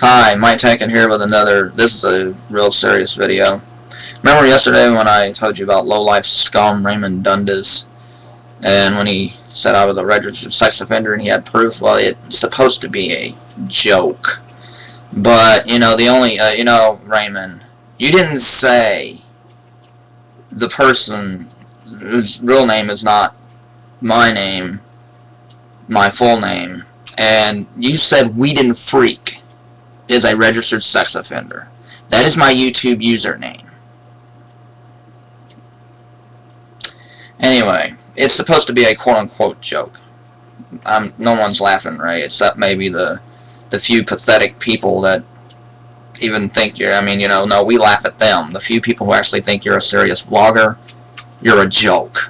Hi, Mike Tackett here with another. This is a real serious video. Remember yesterday when I told you about low-life scum Raymond Dundas, and when he said I was a registered sex offender and he had proof? Well, it's supposed to be a joke. But, the only, Raymond, you didn't say the person whose real name is not my name, my full name, and you said We Didn't Freak is a registered sex offender. That is my YouTube username. Anyway, it's supposed to be a quote-unquote joke. No one's laughing, right? Except maybe the few pathetic people that even think you're, no, we laugh at them. The few people who actually think you're a serious vlogger, you're a joke.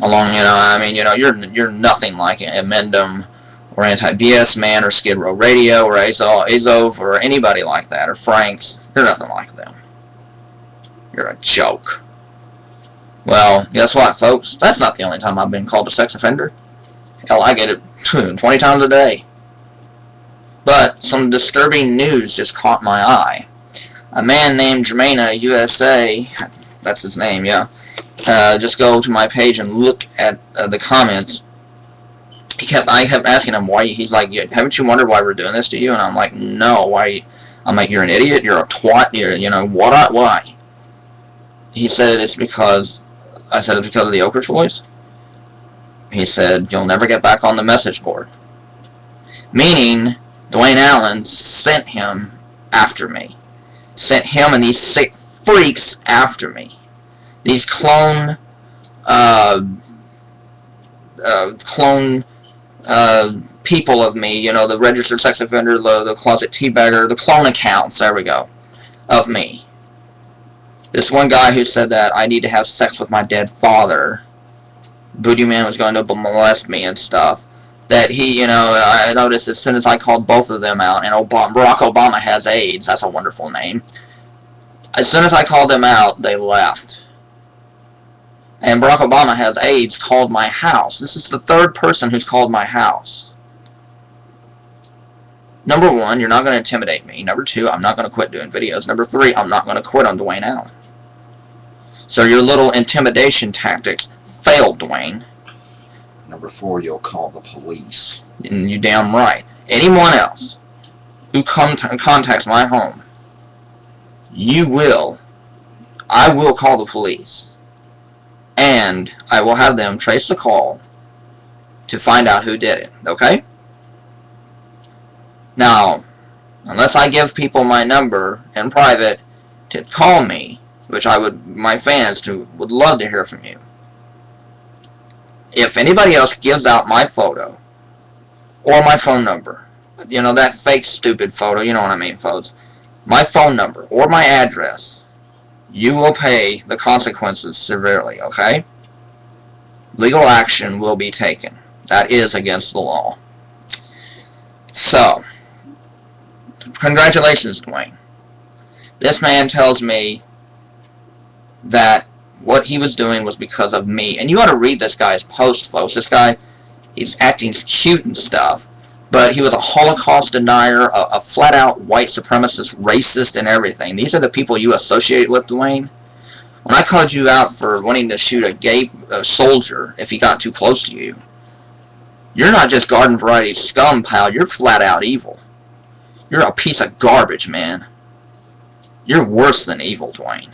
You're nothing like Emendum or Anti-BS Man or Skid Row Radio or Azov or anybody like that, or Franks. You're nothing like them. You're a joke. Well, guess what, folks? That's not the only time I've been called a sex offender. Hell, I get it 20 times a day. But some disturbing news just caught my eye. A man named Jermaine USA, that's his name, yeah. Just go to my page and look at the comments. I kept asking him why. He's like, haven't you wondered why we're doing this to you? And I'm like, no. Why? I'm like, you're an idiot. You're a twat. Why? He said it's because. I said it's because of the Oak Ridge Boys. He said you'll never get back on the message board. Meaning, Duane Allen sent him after me. Sent him and these sick freaks after me. These clone people of me, the registered sex offender, the closet teabagger, the clone accounts, there we go, of me. This one guy who said that I need to have sex with my dead father, Booty Man was going to molest me and stuff, that he, I noticed as soon as I called both of them out, and Barack Obama has AIDS, that's a wonderful name, as soon as I called them out, they left. And Barack Obama has AIDS, called my house. This is the third person who's called my house. Number one, you're not going to intimidate me. Number two, I'm not going to quit doing videos. Number three, I'm not going to quit on Duane Allen. So your little intimidation tactics failed, Duane. Number four, you'll call the police. And you damn right. Anyone else who contacts my home, I will call the police. And I will have them trace the call to find out who did it, okay? Now, unless I give people my number in private to call me, which my fans would love to hear from you. If anybody else gives out my photo or my phone number, that fake stupid photo, you know what I mean, folks, my phone number or my address, you will pay the consequences severely, okay? Legal action will be taken. That is against the law. So, congratulations, Duane. This man tells me that what he was doing was because of me. And you ought to read this guy's post, folks. This guy, he's acting cute and stuff, but he was a Holocaust denier, a flat-out white supremacist, racist, and everything. These are the people you associate with, Duane. When I called you out for wanting to shoot a gay soldier if he got too close to you, you're not just garden variety scum, pal. You're flat-out evil. You're a piece of garbage, man. You're worse than evil, Duane.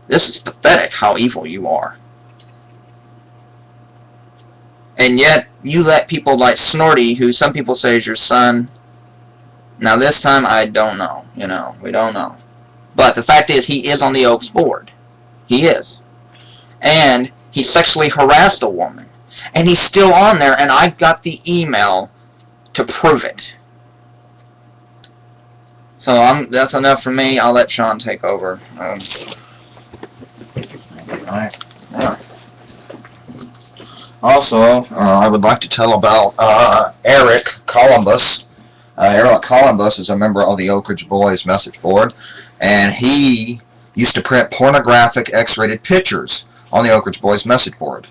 This is pathetic how evil you are. And yet, you let people like Snorty, who some people say is your son. Now this time, I don't know. We don't know. But the fact is, he is on the Oaks board. He is. And he sexually harassed a woman. And he's still on there, and I got the email to prove it. So that's enough for me. I'll let Sean take over. Also, I would like to tell about Eric Columbus. Eric Columbus is a member of the Oak Ridge Boys message board, and he used to print pornographic X-rated pictures on the Oak Ridge Boys message board.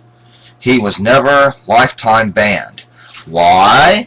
He was never lifetime banned. Why?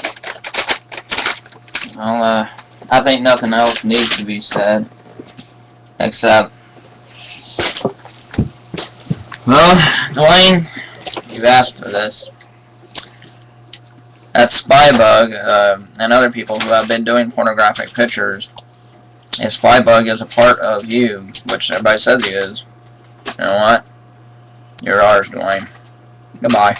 Well, I think nothing else needs to be said. Except, well, Duane, you've asked for this. That Spybug, and other people who have been doing pornographic pictures, if Spybug is a part of you, which everybody says he is, you know what? You're ours, Duane. Goodbye.